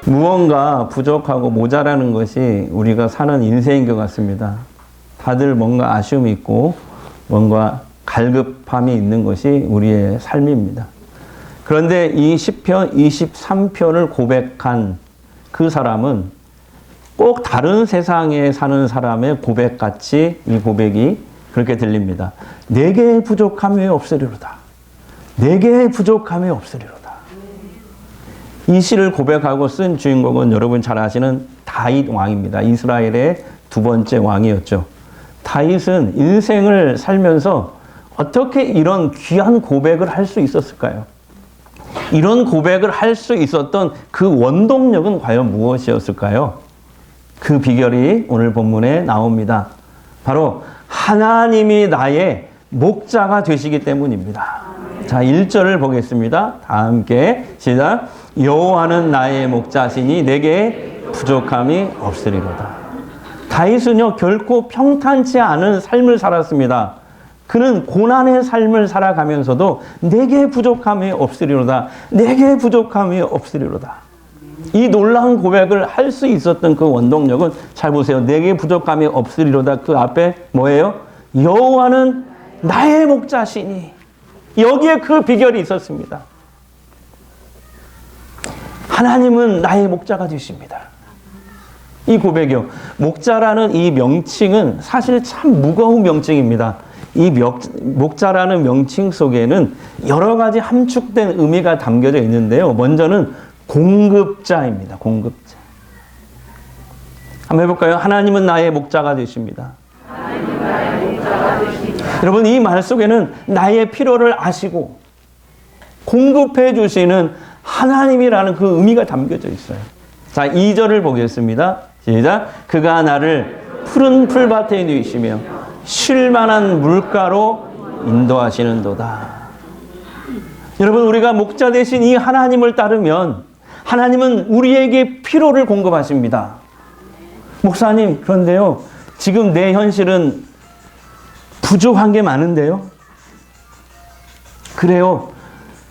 무언가 부족하고 모자라는 것이 우리가 사는 인생인 것 같습니다. 다들 뭔가 아쉬움이 있고 뭔가 갈급함이 있는 것이 우리의 삶입니다. 그런데 이 시편 23편을 고백한 그 사람은 꼭 다른 세상에 사는 사람의 고백같이 이 고백이 그렇게 들립니다. 내게 부족함이 없으리로다. 내게 부족함이 없으리로다. 이 시를 고백하고 쓴 주인공은 여러분 잘 아시는 다윗 왕입니다. 이스라엘의 두 번째 왕이었죠. 다윗은 인생을 살면서 어떻게 이런 귀한 고백을 할 수 있었을까요? 이런 고백을 할 수 있었던 그 원동력은 과연 무엇이었을까요? 그 비결이 오늘 본문에 나옵니다. 바로 하나님이 나의 목자가 되시기 때문입니다. 자, 1절을 보겠습니다. 다 함께 시작. 여호와는 나의 목자시니 내게 부족함이 없으리로다. 다윗은요 결코 평탄치 않은 삶을 살았습니다. 그는 고난의 삶을 살아가면서도 내게 부족함이 없으리로다. 내게 부족함이 없으리로다. 이 놀라운 고백을 할 수 있었던 그 원동력은 잘 보세요. 내게 부족함이 없으리로다. 그 앞에 뭐예요? 여호와는 나의 목자시니. 여기에 그 비결이 있었습니다. 하나님은 나의 목자가 되십니다. 이 고백이요. 목자라는 이 명칭은 사실 참 무거운 명칭입니다. 이 목자라는 명칭 속에는 여러 가지 함축된 의미가 담겨져 있는데요. 먼저는 공급자입니다. 공급자. 한번 해볼까요? 하나님은 나의 목자가 되십니다. 하나님은 나의 목자가 되십니다. 여러분, 이 말 속에는 나의 필요를 아시고 공급해 주시는 하나님이라는 그 의미가 담겨져 있어요. 자, 2절을 보겠습니다. 시작. 그가 나를 푸른 풀밭에 누이시며 쉴 만한 물가로 인도하시는도다. 여러분, 우리가 목자 되신 이 하나님을 따르면 하나님은 우리에게 필요를 공급하십니다. 목사님, 그런데요, 지금 내 현실은 부족한 게 많은데요? 그래요.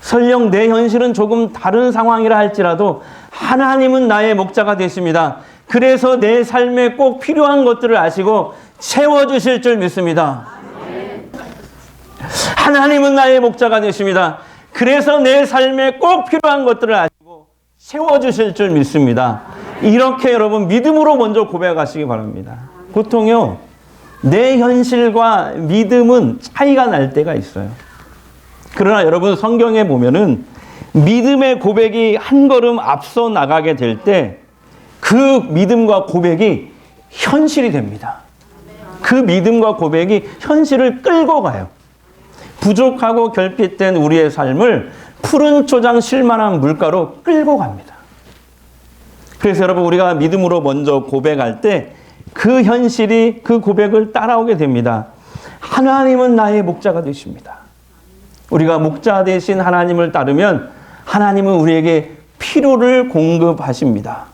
설령 내 현실은 조금 다른 상황이라 할지라도 하나님은 나의 목자가 되십니다. 그래서 내 삶에 꼭 필요한 것들을 아시고 채워주실 줄 믿습니다. 하나님은 나의 목자가 되십니다. 그래서 내 삶에 꼭 필요한 것들을 아시고 채워주실 줄 믿습니다. 이렇게 여러분 믿음으로 먼저 고백하시기 바랍니다. 보통요, 내 현실과 믿음은 차이가 날 때가 있어요. 그러나 여러분 성경에 보면은 믿음의 고백이 한 걸음 앞서 나가게 될 때 그 믿음과 고백이 현실이 됩니다. 그 믿음과 고백이 현실을 끌고 가요. 부족하고 결핍된 우리의 삶을 푸른 초장 쉴만한 물가로 끌고 갑니다. 그래서 여러분 우리가 믿음으로 먼저 고백할 때 그 현실이 그 고백을 따라오게 됩니다. 하나님은 나의 목자가 되십니다. 우리가 목자 되신 하나님을 따르면 하나님은 우리에게 필요를 공급하십니다.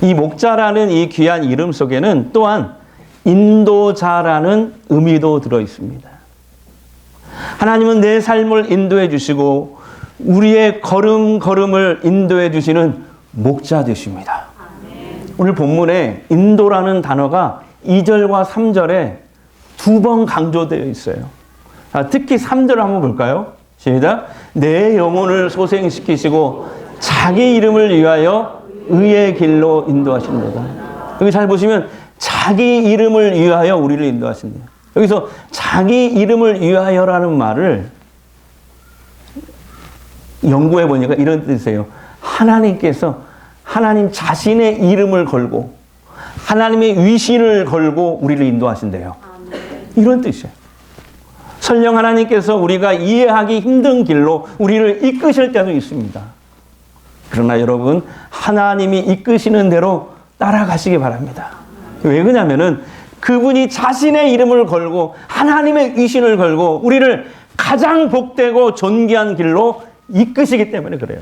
이 목자라는 이 귀한 이름 속에는 또한 인도자라는 의미도 들어 있습니다. 하나님은 내 삶을 인도해 주시고 우리의 걸음걸음을 인도해 주시는 목자 되십니다. 오늘 본문에 인도라는 단어가 2절과 3절에 2번 강조되어 있어요. 특히 3절을 한번 볼까요? 시작. 내 영혼을 소생시키시고 자기 이름을 위하여 의의 길로 인도하십니다. 여기 잘 보시면 자기 이름을 위하여 우리를 인도하십니다. 여기서 자기 이름을 위하여라는 말을 연구해 보니까 이런 뜻이에요. 하나님께서 하나님 자신의 이름을 걸고 하나님의 위신을 걸고 우리를 인도하신대요. 이런 뜻이에요. 설령 하나님께서 우리가 이해하기 힘든 길로 우리를 이끄실 때도 있습니다. 그러나 여러분, 하나님이 이끄시는 대로 따라가시기 바랍니다. 왜 그러냐면은 그분이 자신의 이름을 걸고 하나님의 위신을 걸고 우리를 가장 복되고 존귀한 길로 이끄시기 때문에 그래요.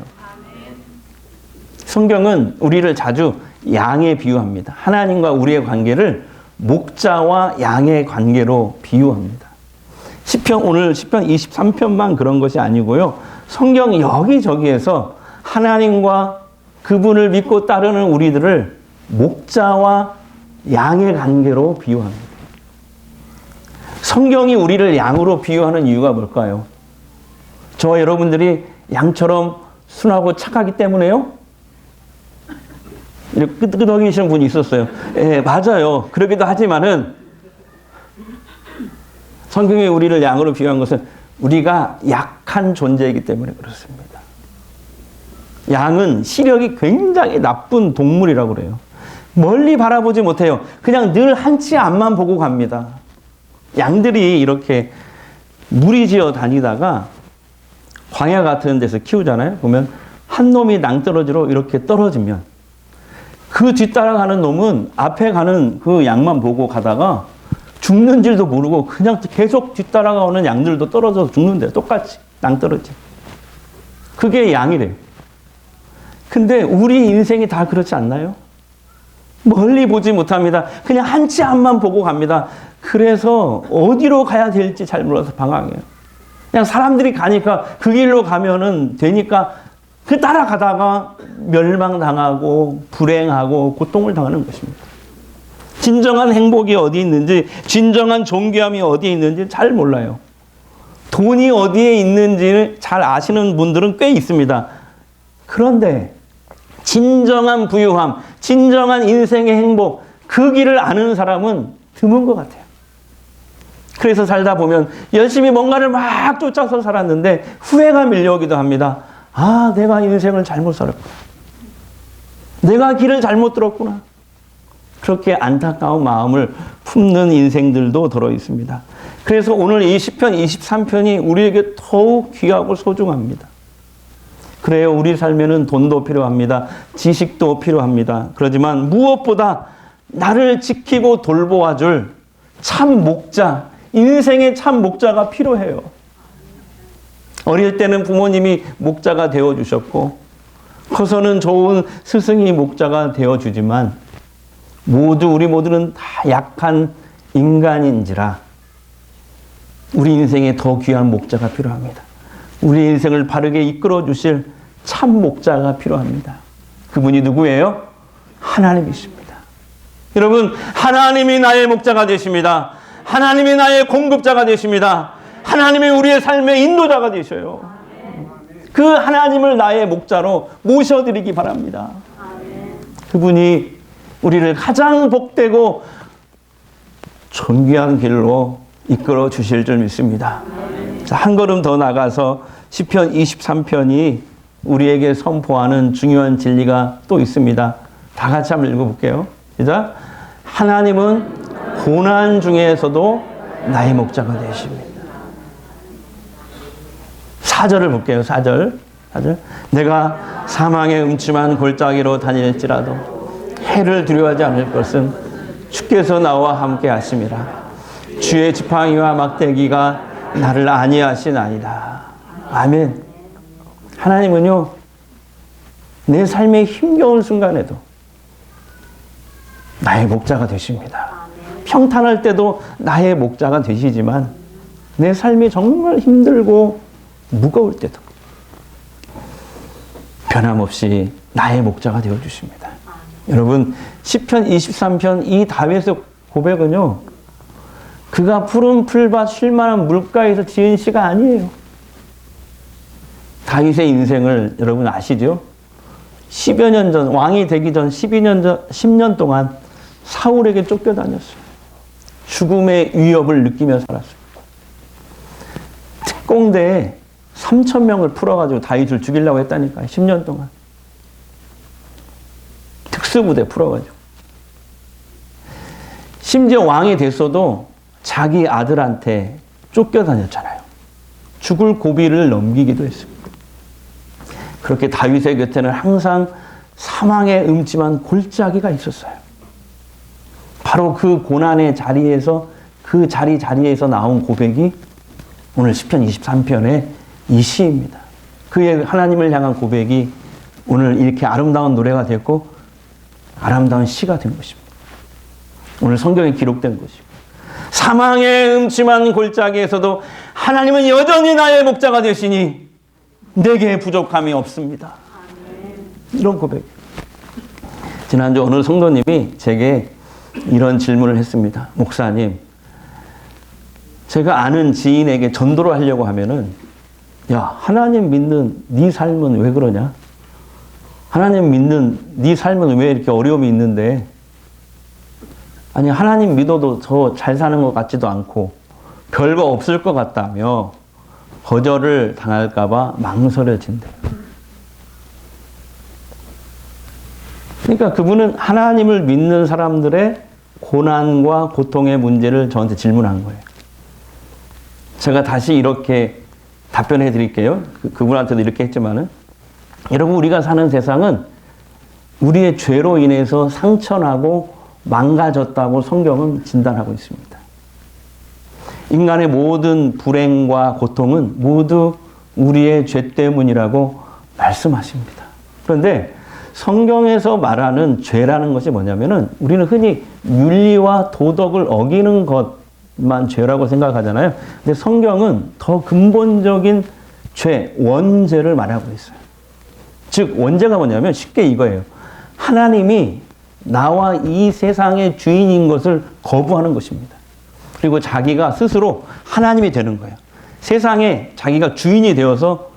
성경은 우리를 자주 양에 비유합니다. 하나님과 우리의 관계를 목자와 양의 관계로 비유합니다. 오늘 시편 23편만 그런 것이 아니고요. 성경 여기저기에서 하나님과 그분을 믿고 따르는 우리들을 목자와 양의 관계로 비유합니다. 성경이 우리를 양으로 비유하는 이유가 뭘까요? 저와 여러분들이 양처럼 순하고 착하기 때문에요? 이렇게 끄덕이시는 분이 있었어요. 예, 맞아요. 그러기도 하지만은 성경이 우리를 양으로 비유한 것은 우리가 약한 존재이기 때문에 그렇습니다. 양은 시력이 굉장히 나쁜 동물이라고 그래요. 멀리 바라보지 못해요. 그냥 늘 한 치 앞만 보고 갑니다. 양들이 이렇게 무리지어 다니다가 광야 같은 데서 키우잖아요. 보면 한 놈이 낭떠러지로 이렇게 떨어지면 그 뒤따라가는 놈은 앞에 가는 그 양만 보고 가다가 죽는 줄도 모르고 그냥 계속 뒤따라가는 양들도 떨어져서 죽는데요. 똑같이 낭떠러지. 그게 양이래요. 근데 우리 인생이 다 그렇지 않나요? 멀리 보지 못합니다. 그냥 한 치 앞만 보고 갑니다. 그래서 어디로 가야 될지 잘 몰라서 방황해요. 그냥 사람들이 가니까 그 길로 가면은 되니까 그 따라가다가 멸망당하고 불행하고 고통을 당하는 것입니다. 진정한 행복이 어디 있는지, 진정한 존귀함이 어디에 있는지 잘 몰라요. 돈이 어디에 있는지를 잘 아시는 분들은 꽤 있습니다. 그런데 진정한 부유함, 진정한 인생의 행복, 그 길을 아는 사람은 드문 것 같아요. 그래서 살다 보면 열심히 뭔가를 막 쫓아서 살았는데 후회가 밀려오기도 합니다. 아, 내가 인생을 잘못 살았구나. 내가 길을 잘못 들었구나. 그렇게 안타까운 마음을 품는 인생들도 들어 있습니다. 그래서 오늘 이 시편 23편이 우리에게 더욱 귀하고 소중합니다. 그래요. 우리 삶에는 돈도 필요합니다. 지식도 필요합니다. 그렇지만 무엇보다 나를 지키고 돌보아줄 참 목자, 인생의 참 목자가 필요해요. 어릴 때는 부모님이 목자가 되어주셨고 커서는 좋은 스승이 목자가 되어주지만 우리 모두는 다 약한 인간인지라 우리 인생에 더 귀한 목자가 필요합니다. 우리 인생을 바르게 이끌어 주실 참 목자가 필요합니다. 그분이 누구예요? 하나님이십니다. 여러분, 하나님이 나의 목자가 되십니다. 하나님이 나의 공급자가 되십니다. 하나님이 우리의 삶의 인도자가 되셔요. 그 하나님을 나의 목자로 모셔드리기 바랍니다. 그분이 우리를 가장 복되고 존귀한 길로 이끌어 주실 줄 믿습니다. 자, 한 걸음 더 나가서 시편 23편이 우리에게 선포하는 중요한 진리가 또 있습니다. 다 같이 한번 읽어볼게요. 시작. 하나님은 고난 중에서도 나의 목자가 되십니다. 4절을 볼게요. 4절. 내가 사망의 음침한 골짜기로 다닐지라도 해를 두려워하지 않을 것은 주께서 나와 함께 하심이라. 주의 지팡이와 막대기가 나를 안위하시나이다. 아멘. 하나님은요, 내 삶의 힘겨운 순간에도 나의 목자가 되십니다. 평탄할 때도 나의 목자가 되시지만 내 삶이 정말 힘들고 무거울 때도 변함없이 나의 목자가 되어주십니다. 여러분, 시편 23편 이 다윗의 고백은요, 그가 푸른 풀밭 쉴만한 물가에서 지은 시가 아니에요. 다윗의 인생을 여러분 아시죠? 10여 년 전, 왕이 되기 전 10년 동안 사울에게 쫓겨다녔어요. 죽음의 위협을 느끼며 살았습니다. 특공대에 3,000명을 풀어가지고 다윗을 죽이려고 했다니까요. 10년 동안. 특수부대 풀어가지고. 심지어 왕이 됐어도 자기 아들한테 쫓겨다녔잖아요. 죽을 고비를 넘기기도 했습니다. 그렇게 다윗의 곁에는 항상 사망의 음침한 골짜기가 있었어요. 바로 그 고난의 자리에서, 그 자리에서 나온 고백이 오늘 시편 23편의 이 시입니다. 그의 하나님을 향한 고백이 오늘 이렇게 아름다운 노래가 됐고 아름다운 시가 된 것입니다. 오늘 성경에 기록된 것입니다. 사망의 음침한 골짜기에서도 하나님은 여전히 나의 목자가 되시니 내게 부족함이 없습니다. 이런 고백. 지난주 어느 성도님이 제게 이런 질문을 했습니다. 목사님, 제가 아는 지인에게 전도를 하려고 하면은, 야, 하나님 믿는 네 삶은 왜 그러냐? 하나님 믿는 네 삶은 왜 이렇게 어려움이 있는데? 아니, 하나님 믿어도 저 잘 사는 것 같지도 않고 별거 없을 것 같다며 거절을 당할까봐 망설여진대요. 그러니까 그분은 하나님을 믿는 사람들의 고난과 고통의 문제를 저한테 질문한 거예요. 제가 다시 이렇게 답변해 드릴게요. 그분한테도 이렇게 했지만은, 여러분, 우리가 사는 세상은 우리의 죄로 인해서 상처나고 망가졌다고 성경은 진단하고 있습니다. 인간의 모든 불행과 고통은 모두 우리의 죄 때문이라고 말씀하십니다. 그런데 성경에서 말하는 죄라는 것이 뭐냐면은, 우리는 흔히 윤리와 도덕을 어기는 것만 죄라고 생각하잖아요. 근데 성경은 더 근본적인 죄, 원죄를 말하고 있어요. 즉, 원죄가 뭐냐면 쉽게 이거예요. 하나님이 나와 이 세상의 주인인 것을 거부하는 것입니다. 그리고 자기가 스스로 하나님이 되는 거예요. 세상에 자기가 주인이 되어서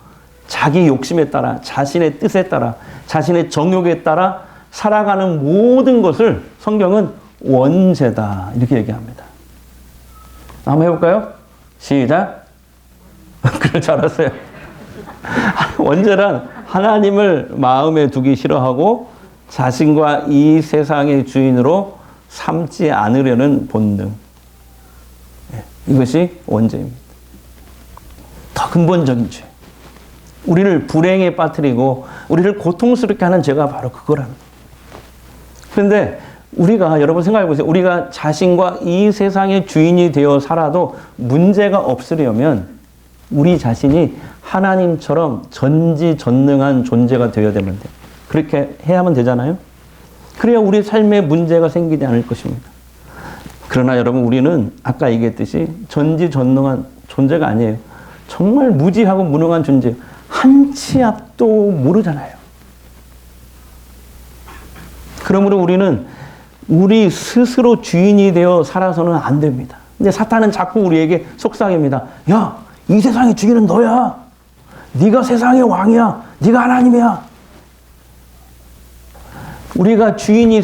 자기 욕심에 따라, 자신의 뜻에 따라, 자신의 정욕에 따라 살아가는 모든 것을 성경은 원죄다, 이렇게 얘기합니다. 한번 해볼까요? 시작. 그럴 줄 알았어요. 원죄란 하나님을 마음에 두기 싫어하고 자신과 이 세상의 주인으로 삼지 않으려는 본능. 이것이 원죄입니다. 더 근본적인 죄. 우리를 불행에 빠뜨리고 우리를 고통스럽게 하는 죄가 바로 그거라는 거예요. 그런데 우리가, 여러분 생각해 보세요. 우리가 자신과 이 세상의 주인이 되어 살아도 문제가 없으려면 우리 자신이 하나님처럼 전지전능한 존재가 되어야 되는데, 그렇게 해야만 되잖아요. 그래야 우리 삶에 문제가 생기지 않을 것입니다. 그러나 여러분, 우리는 아까 얘기했듯이 전지전능한 존재가 아니에요. 정말 무지하고 무능한 존재. 한 치 앞도 모르잖아요. 그러므로 우리는 우리 스스로 주인이 되어 살아서는 안 됩니다. 근데 사탄은 자꾸 우리에게 속삭입니다. 야, 이 세상의 주인은 너야. 네가 세상의 왕이야. 네가 하나님이야. 우리가 주인이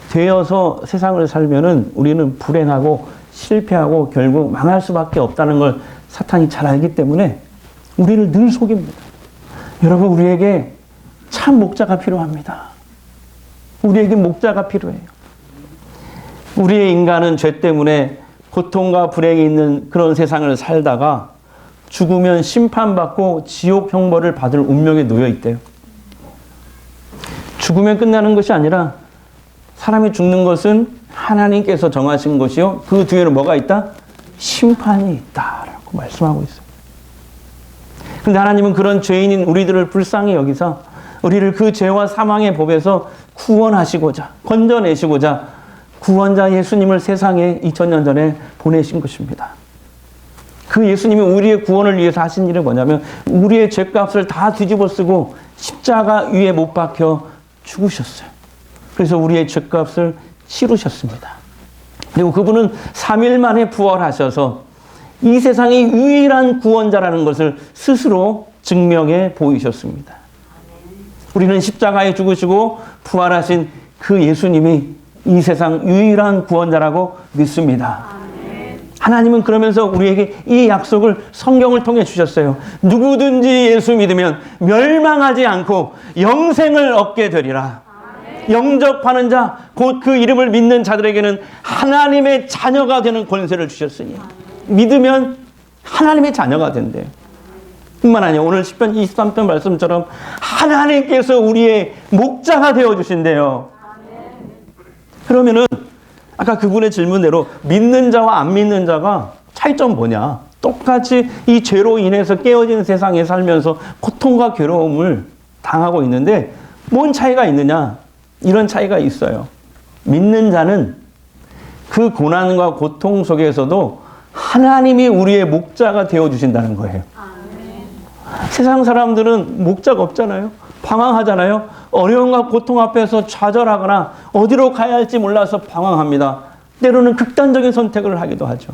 되어서 세상을 살면은 우리는 불행하고 실패하고 결국 망할 수밖에 없다는 걸 사탄이 잘 알기 때문에 우리를 늘 속입니다. 여러분, 우리에게 참 목자가 필요합니다. 우리에게 목자가 필요해요. 우리의 인간은 죄 때문에 고통과 불행이 있는 그런 세상을 살다가 죽으면 심판받고 지옥 형벌을 받을 운명에 놓여 있대요. 죽으면 끝나는 것이 아니라 사람이 죽는 것은 하나님께서 정하신 것이요, 그 뒤에는 뭐가 있다? 심판이 있다라고 말씀하고 있어요. 근데 하나님은 그런 죄인인 우리들을 불쌍히 여기서 우리를 그 죄와 사망의 법에서 구원하시고자, 건져내시고자 구원자 예수님을 세상에 2000년 전에 보내신 것입니다. 그 예수님이 우리의 구원을 위해서 하신 일은 뭐냐면 우리의 죄값을 다 뒤집어 쓰고 십자가 위에 못 박혀 죽으셨어요. 그래서 우리의 죄값을 치르셨습니다. 그리고 그분은 3일 만에 부활하셔서 이 세상의 유일한 구원자라는 것을 스스로 증명해 보이셨습니다. 우리는 십자가에 죽으시고 부활하신 그 예수님이 이 세상 유일한 구원자라고 믿습니다. 하나님은 그러면서 우리에게 이 약속을 성경을 통해 주셨어요. 누구든지 예수 믿으면 멸망하지 않고 영생을 얻게 되리라. 영접하는 자, 곧 그 이름을 믿는 자들에게는 하나님의 자녀가 되는 권세를 주셨으니 믿으면 하나님의 자녀가 된대요. 뿐만 아니라 오늘 10편 23편 말씀처럼 하나님께서 우리의 목자가 되어주신대요. 그러면은 아까 그분의 질문대로 믿는 자와 안 믿는 자가 차이점 뭐냐? 똑같이 이 죄로 인해서 깨어진 세상에 살면서 고통과 괴로움을 당하고 있는데 뭔 차이가 있느냐? 이런 차이가 있어요. 믿는 자는 그 고난과 고통 속에서도 하나님이 우리의 목자가 되어주신다는 거예요. 세상 사람들은 목자가 없잖아요. 방황하잖아요. 어려움과 고통 앞에서 좌절하거나 어디로 가야 할지 몰라서 방황합니다. 때로는 극단적인 선택을 하기도 하죠.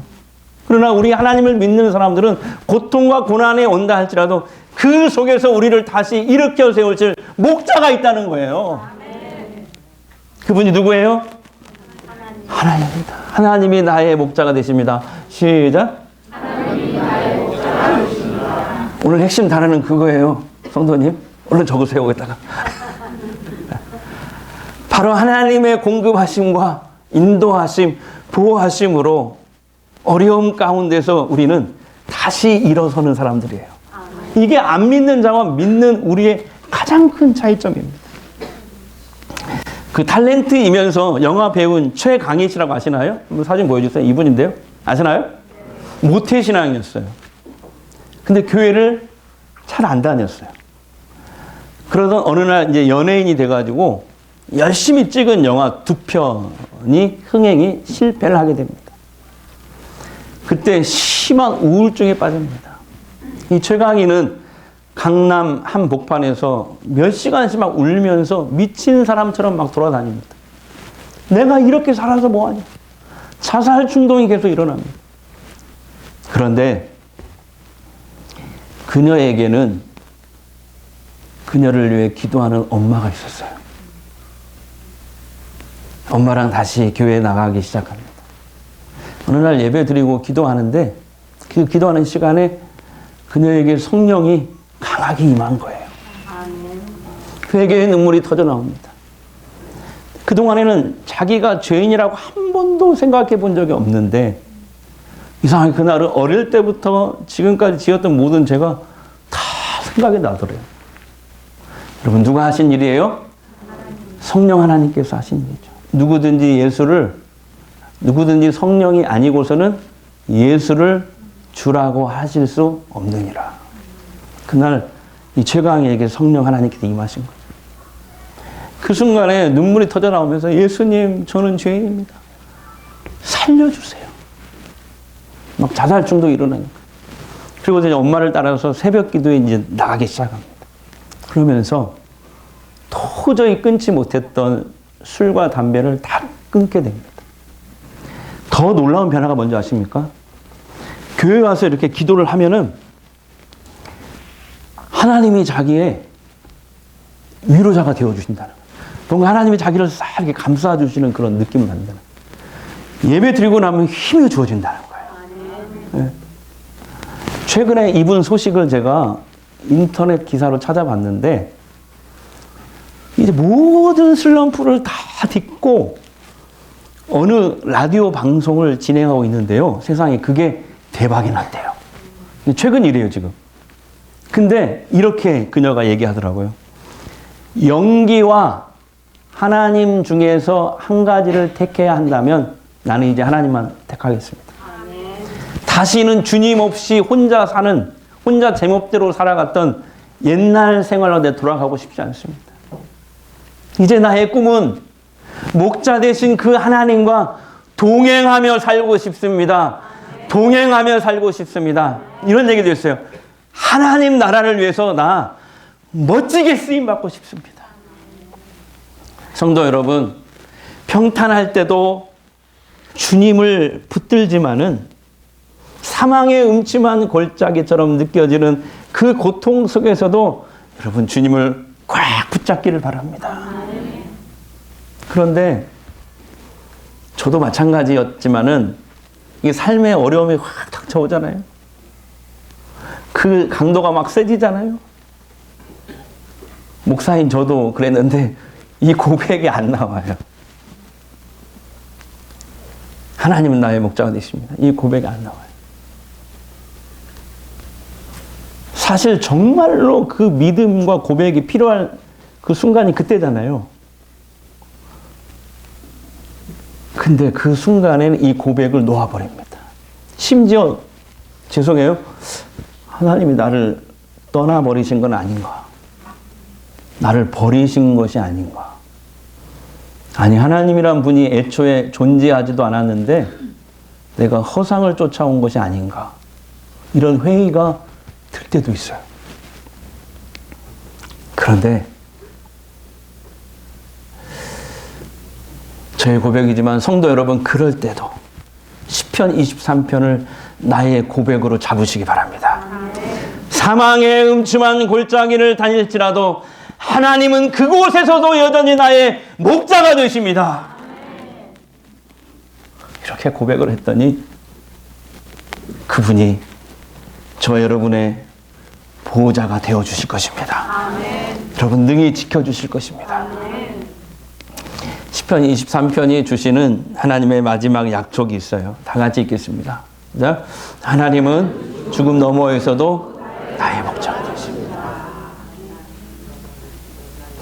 그러나 우리 하나님을 믿는 사람들은 고통과 고난에 온다 할지라도 그 속에서 우리를 다시 일으켜 세우실 목자가 있다는 거예요. 그분이 누구예요? 하나님입니다. 하나님이 나의 목자가 되십니다. 시작. 오늘 핵심 단어는 그거예요. 성도님, 얼른 적으세요. 여기다가. 바로 하나님의 공급하심과 인도하심, 보호하심으로 어려움 가운데서 우리는 다시 일어서는 사람들이에요. 이게 안 믿는 자와 믿는 우리의 가장 큰 차이점입니다. 그 탤런트이면서 영화 배우인 최강희 씨라고 아시나요? 한번 사진 보여주세요. 이분인데요. 아시나요? 모태신앙이었어요. 근데 교회를 잘 안 다녔어요. 그러던 어느 날 이제 연예인이 돼가지고 열심히 찍은 영화 2편이 흥행이 실패를 하게 됩니다. 그때 심한 우울증에 빠집니다. 이 최강희는 강남 한 복판에서 몇 시간씩 막 울면서 미친 사람처럼 막 돌아다닙니다. 내가 이렇게 살아서 뭐하냐. 자살 충동이 계속 일어납니다. 그런데 그녀에게는 그녀를 위해 기도하는 엄마가 있었어요. 엄마랑 다시 교회에 나가기 시작합니다. 어느 날 예배 드리고 기도하는데 그 기도하는 시간에 그녀에게 성령이 강하게 임한 거예요. 회개의 눈물이 터져 나옵니다. 그동안에는 자기가 죄인이라고 한 번도 생각해 본 적이 없는데 이상하게 그날은 어릴 때부터 지금까지 지었던 모든 죄가 다 생각이 나더래요. 여러분, 누가 하신 일이에요? 성령 하나님께서 하신 일이죠. 누구든지 성령이 아니고서는 예수를 주라고 하실 수 없느니라. 그날 이 최강희에게 성령 하나님께서 임하신 거죠. 그 순간에 눈물이 터져 나오면서 예수님, 저는 죄인입니다. 살려주세요. 막 자살 중독이 일어나니까. 그리고 이제 엄마를 따라서 새벽 기도에 이제 나가기 시작합니다. 그러면서 도저히 끊지 못했던 술과 담배를 다 끊게 됩니다. 더 놀라운 변화가 뭔지 아십니까? 교회 와서 이렇게 기도를 하면은 하나님이 자기의 위로자가 되어주신다는 거예요. 뭔가 하나님이 자기를 싹 이렇게 감싸주시는 그런 느낌을 받는다는 거예요. 예배 드리고 나면 힘이 주어진다는 거예요. 네. 최근에 이분 소식을 제가 인터넷 기사로 찾아봤는데 이제 모든 슬럼프를 다 딛고 어느 라디오 방송을 진행하고 있는데요. 세상에 그게 대박이 났대요. 최근 일이에요, 지금. 근데 이렇게 그녀가 얘기하더라고요. 연기와 하나님 중에서 한 가지를 택해야 한다면 나는 이제 하나님만 택하겠습니다. 다시는 주님 없이 혼자 제멋대로 살아갔던 옛날 생활로 내 돌아가고 싶지 않습니다. 이제 나의 꿈은 목자 되신 그 하나님과 동행하며 살고 싶습니다. 동행하며 살고 싶습니다. 이런 얘기도 했어요. 하나님 나라를 위해서 나 멋지게 쓰임받고 싶습니다. 성도 여러분, 평탄할 때도 주님을 붙들지만은 사망의 음침한 골짜기처럼 느껴지는 그 고통 속에서도 여러분 주님을 꽉 붙잡기를 바랍니다. 그런데 저도 마찬가지였지만은 이게 삶의 어려움이 확 닥쳐오잖아요. 그 강도가 막 세지잖아요. 목사인 저도 그랬는데 이 고백이 안 나와요. 하나님은 나의 목자가 되십니다. 이 고백이 안 나와요. 사실 정말로 그 믿음과 고백이 필요한 그 순간이 그때잖아요. 근데 그 순간에는 이 고백을 놓아버립니다. 심지어 죄송해요. 하나님이 나를 떠나버리신 건 아닌가? 나를 버리신 것이 아닌가? 아니, 하나님이란 분이 애초에 존재하지도 않았는데 내가 허상을 쫓아온 것이 아닌가? 이런 회의가 들 때도 있어요. 그런데 저의 고백이지만 성도 여러분, 그럴 때도 시편 23편을 나의 고백으로 잡으시기 바랍니다. 사망의 음침한 골짜기를 다닐지라도 하나님은 그곳에서도 여전히 나의 목자가 되십니다. 이렇게 고백을 했더니 그분이 저 여러분의 보호자가 되어주실 것입니다. 여러분 능히 지켜주실 것입니다. 시편 23편이 주시는 하나님의 마지막 약속이 있어요. 다 같이 읽겠습니다. 자, 하나님은 죽음 너머에서도 나의 목자가 되십니다.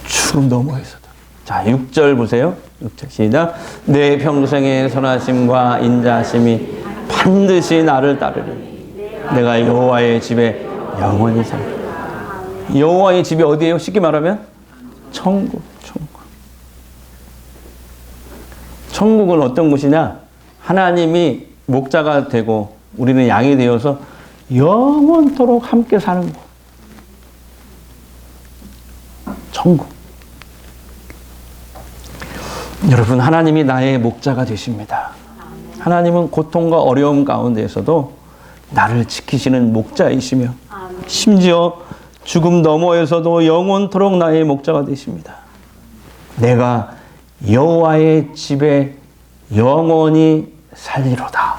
죽음 너머에서도. 자, 6절 보세요. 6절 시작. 내 평생의 선하심과 인자심이 반드시 나를 따르리니 내가 여호와의 집에 영원히 살리라. 여호와의 집이 어디예요? 쉽게 말하면 천국. 천국은 어떤 곳이냐? 하나님이 목자가 되고 우리는 양이 되어서 영원토록 함께 사는 곳. 천국. 여러분, 하나님이 나의 목자가 되십니다. 하나님은 고통과 어려움 가운데에서도 나를 지키시는 목자이시며 심지어 죽음 너머에서도 영원토록 나의 목자가 되십니다. 내가 여호와의 집에 영원히 살리로다.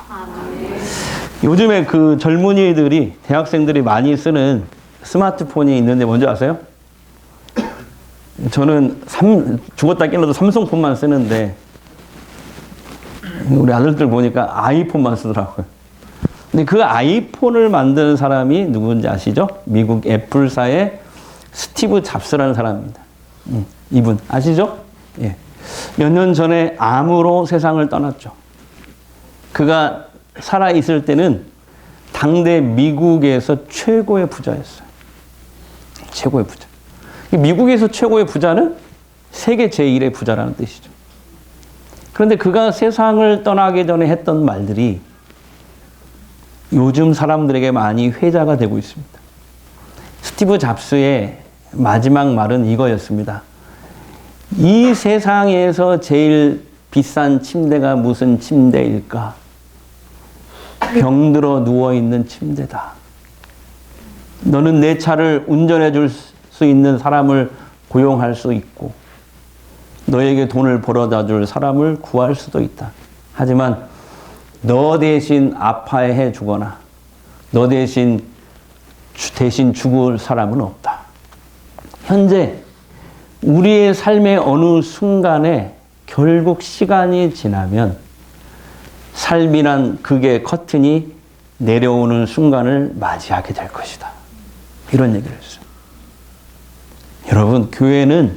요즘에 그 젊은이들이, 대학생들이 많이 쓰는 스마트폰이 있는데 뭔지 아세요? 저는 죽었다 깨어나도 삼성폰만 쓰는데 우리 아들들 보니까 아이폰만 쓰더라고요. 근데 그 아이폰을 만드는 사람이 누군지 아시죠? 미국 애플사의 스티브 잡스라는 사람입니다. 이분 아시죠? 예. 몇 년 전에 암으로 세상을 떠났죠. 그가 살아있을 때는 당대 미국에서 최고의 부자였어요. 최고의 부자. 미국에서 최고의 부자는 세계 제1의 부자라는 뜻이죠. 그런데 그가 세상을 떠나기 전에 했던 말들이 요즘 사람들에게 많이 회자가 되고 있습니다. 스티브 잡스의 마지막 말은 이거였습니다. 이 세상에서 제일 비싼 침대가 무슨 침대일까? 병들어 누워있는 침대다. 너는 내 차를 운전해 줄 수 있는 사람을 고용할 수 있고 너에게 돈을 벌어다 줄 사람을 구할 수도 있다. 하지만 너 대신 아파해 주거나 너 대신 죽을 사람은 없다. 현재 우리의 삶의 어느 순간에 결국 시간이 지나면 삶이란 극의 커튼이 내려오는 순간을 맞이하게 될 것이다. 이런 얘기를 했어요. 여러분, 교회는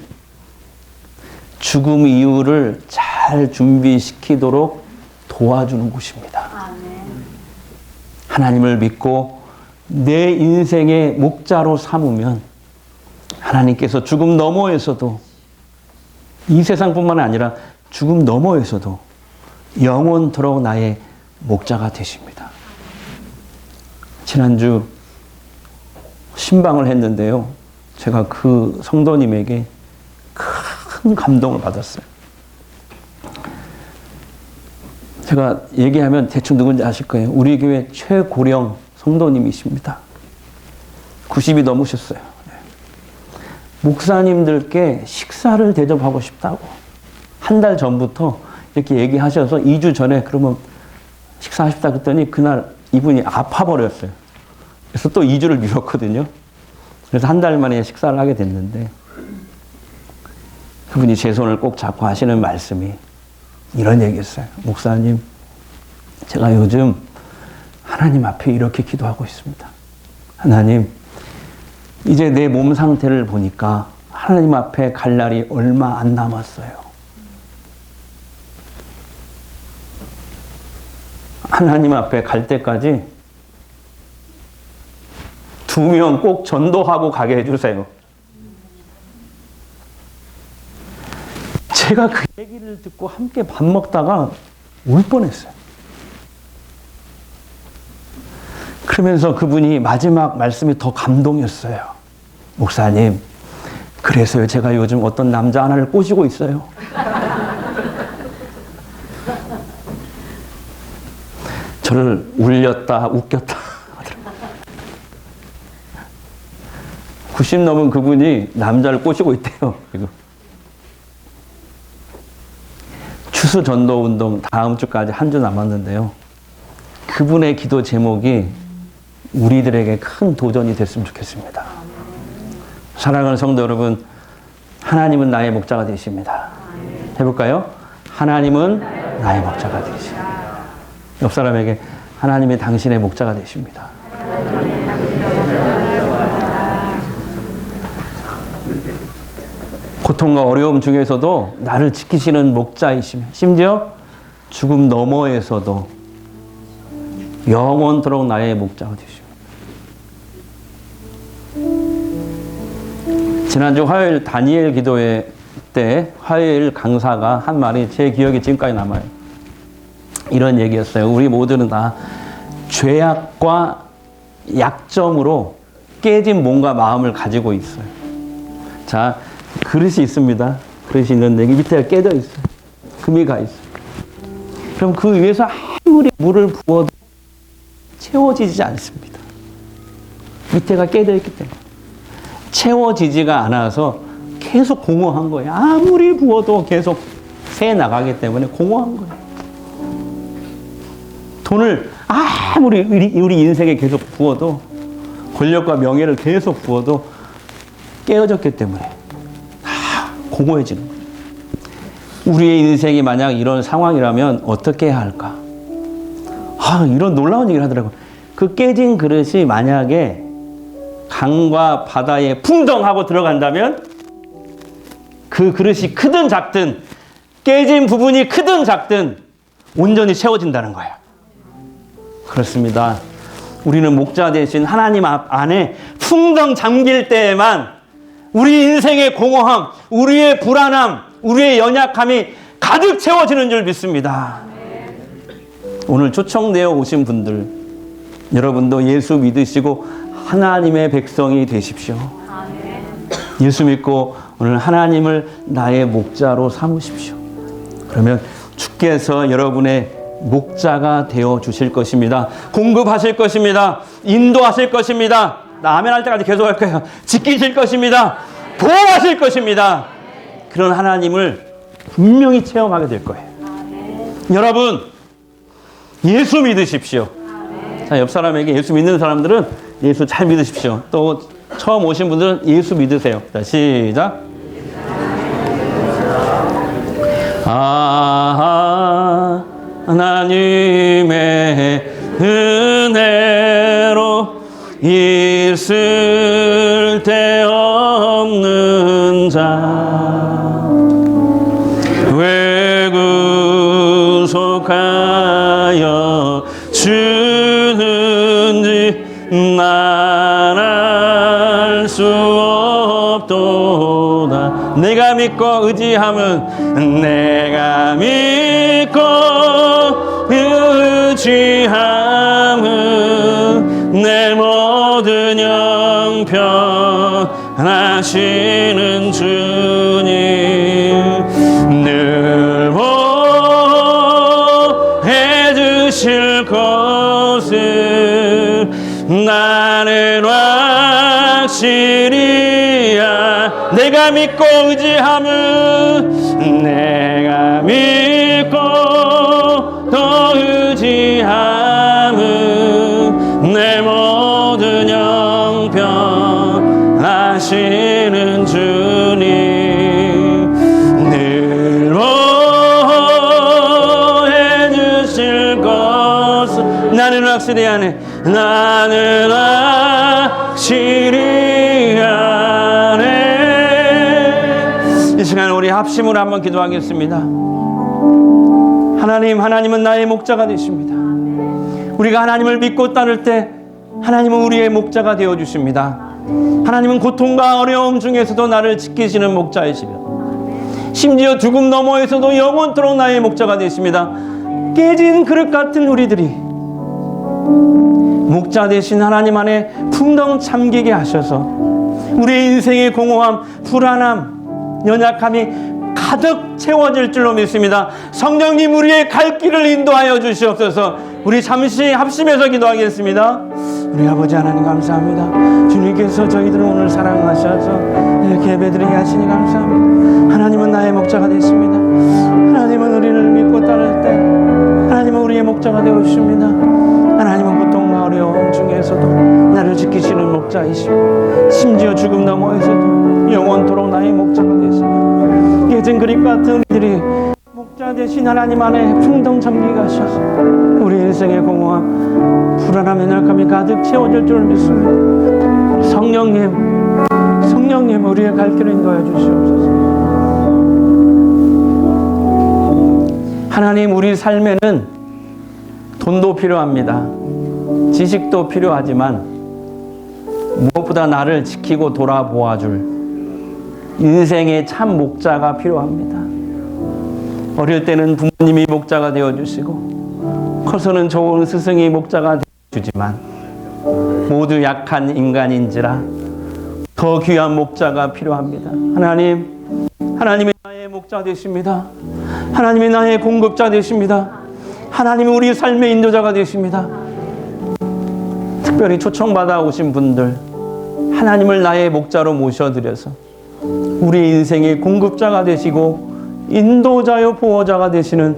죽음 이후를 잘 준비시키도록 도와주는 곳입니다. 하나님을 믿고 내 인생의 목자로 삼으면 하나님께서 죽음 너머에서도 이 세상뿐만 아니라 죽음 너머에서도 영원토록 나의 목자가 되십니다. 지난주 신방을 했는데요. 제가 그 성도님에게 큰 감동을 받았어요. 제가 얘기하면 대충 누군지 아실 거예요. 우리 교회 최고령 성도님이십니다. 90이 넘으셨어요. 목사님들께 식사를 대접하고 싶다고 한 달 전부터 이렇게 얘기하셔서 2주 전에 그러면 식사하십다 그랬더니 그날 이분이 아파버렸어요. 그래서 또 2주를 미뤘거든요. 그래서 한 달 만에 식사를 하게 됐는데 그분이 제 손을 꼭 잡고 하시는 말씀이 이런 얘기였어요. 목사님, 제가 요즘 하나님 앞에 이렇게 기도하고 있습니다. 하나님, 이제 내 몸 상태를 보니까 하나님 앞에 갈 날이 얼마 안 남았어요. 하나님 앞에 갈 때까지 2명 꼭 전도하고 가게 해주세요. 제가 그 얘기를 듣고 함께 밥 먹다가 울 뻔했어요. 그러면서 그분이 마지막 말씀이 더 감동이었어요. 목사님, 그래서요 제가 요즘 어떤 남자 하나를 꼬시고 있어요. 저를 울렸다 웃겼다 하더라고요. 90 넘은 그분이 남자를 꼬시고 있대요. 지금. 추수 전도 운동 다음 주까지 한 주 남았는데요. 그분의 기도 제목이 우리들에게 큰 도전이 됐으면 좋겠습니다. 사랑하는 성도 여러분, 하나님은 나의 목자가 되십니다. 해볼까요? 하나님은 나의 목자가 되십니다. 옆 사람에게 하나님이 당신의 목자가 되십니다. 고통과 어려움 중에서도 나를 지키시는 목자이시며 심지어 죽음 너머에서도 영원토록 나의 목자가 되십니다. 지난주 화요일 다니엘 기도회 때 화요일 강사가 한 말이 제 기억에 지금까지 남아요. 이런 얘기였어요. 우리 모두는 다 죄악과 약점으로 깨진 몸과 마음을 가지고 있어요. 자, 그릇이 있습니다. 그릇이 있는데 여기 밑에가 깨져 있어요. 금이 가 있어요. 그럼 그 위에서 아무리 물을 부어도 채워지지 않습니다. 밑에가 깨져 있기 때문에. 채워지지가 않아서 계속 공허한 거예요. 아무리 부어도 계속 새 나가기 때문에 공허한 거예요. 돈을 아무리 우리 인생에 계속 부어도, 권력과 명예를 계속 부어도 깨어졌기 때문에 다 공허해지는 거예요. 우리의 인생이 만약 이런 상황이라면 어떻게 해야 할까? 이런 놀라운 얘기를 하더라고요. 그 깨진 그릇이 만약에 강과 바다에 풍덩하고 들어간다면 그 그릇이 크든 작든, 깨진 부분이 크든 작든 온전히 채워진다는 거예요. 그렇습니다. 우리는 목자 대신 하나님 안에 풍덩 잠길 때에만 우리 인생의 공허함, 우리의 불안함, 우리의 연약함이 가득 채워지는 줄 믿습니다. 오늘 초청되어 오신 분들, 여러분도 예수 믿으시고 하나님의 백성이 되십시오. 예수 믿고 오늘 하나님을 나의 목자로 삼으십시오. 그러면 주께서 여러분의 목자가 되어 주실 것입니다. 공급하실 것입니다. 인도하실 것입니다. 나 아멘 할 때까지 계속 할 거예요. 지키실 것입니다. 보호하실 것입니다. 그런 하나님을 분명히 체험하게 될 거예요. 여러분, 예수 믿으십시오. 자, 옆 사람에게 예수 믿는 사람들은 예수 잘 믿으십시오. 또 처음 오신 분들은 예수 믿으세요. 자, 시작. 하나님의 은혜로 있을 데 없는 자 왜 구속하여 주는지 난 알 수 없도다. 내가 믿고 의지함은 내가 믿고 의지함은 내 모든 형편 하시는 주님 늘 보해 주실 것을 나는 확실히야. 내가 믿고 의지함은 내가 믿고 또 의지함은 내 모든 형편 하시는 주님 늘 보해 주실 것을 나는 확실히 하네. 나는 확실히 하네. 이 시간 우리 합심으로 한번 기도하겠습니다. 하나님은 나의 목자가 되십니다. 우리가 하나님을 믿고 따를 때 하나님은 우리의 목자가 되어주십니다. 하나님은 고통과 어려움 중에서도 나를 지키시는 목자이시며 심지어 죽음 너머에서도 영원토록 나의 목자가 되십니다. 깨진 그릇 같은 우리들이 목자 되신 하나님 안에 풍덩 잠기게 하셔서 우리의 인생의 공허함, 불안함, 연약함이 가득 채워질 줄로 믿습니다. 성령님 우리의 갈 길을 인도하여 주시옵소서. 우리 잠시 합심해서 기도하겠습니다. 우리 아버지 하나님 감사합니다. 주님께서 저희들을 오늘 사랑하셔서 이렇게 예배드리게 하시니 감사합니다. 하나님은 나의 목자가 되십니다. 하나님은 우리를 믿고 따를 때 하나님은 우리의 목자가 되어주십니다. 하나님은 고통과 어려움 중에서도 나를 지키시는 목자이시고 심지어 죽음 너머에서도 영원토록 나의 목자가 되십니다. 깨진 그립 같은 우리들이 목자 되신 하나님 안에 풍덩 잠기게 하셔서 우리 인생의 공허와 불안함의 날감이 가득 채워질 줄 믿습니다. 성령님 우리의 갈 길을 인도하여 주시옵소서. 하나님, 우리 삶에는 돈도 필요합니다. 지식도 필요하지만 무엇보다 나를 지키고 돌아보아줄 인생의 참 목자가 필요합니다. 어릴 때는 부모님이 목자가 되어주시고 커서는 좋은 스승이 목자가 되어주지만 모두 약한 인간인지라 더 귀한 목자가 필요합니다. 하나님이 나의 목자 되십니다. 하나님이 나의 공급자 되십니다. 하나님이 우리 삶의 인도자가 되십니다. 특별히 초청받아 오신 분들, 하나님을 나의 목자로 모셔드려서 우리 인생의 공급자가 되시고 인도자요 보호자가 되시는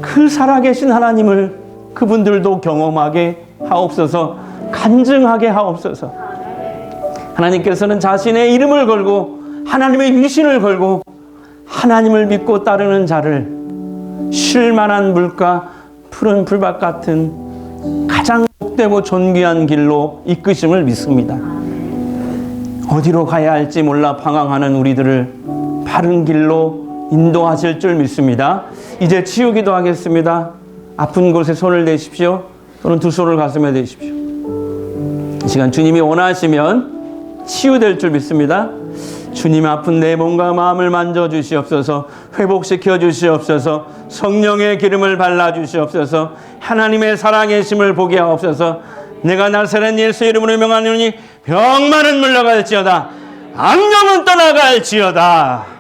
그 살아계신 하나님을 그분들도 경험하게 하옵소서. 간증하게 하옵소서. 하나님께서는 자신의 이름을 걸고 하나님의 위신을 걸고 하나님을 믿고 따르는 자를 쉴만한 물가 푸른 풀밭 같은 가장 복되고 존귀한 길로 이끄심을 믿습니다. 어디로 가야 할지 몰라 방황하는 우리들을 바른 길로 인도하실 줄 믿습니다. 이제 치유기도 하겠습니다. 아픈 곳에 손을 대십시오. 또는 두 손을 가슴에 대십시오. 이 시간 주님이 원하시면 치유될 줄 믿습니다. 주님, 아픈 내 몸과 마음을 만져주시옵소서. 회복시켜 주시옵소서. 성령의 기름을 발라주시옵소서. 하나님의 살아계심을 보게 하옵소서. 내가 나사렛 예수 이름으로 명하노니 병만은 물러갈지어다, 악령은 떠나갈지어다.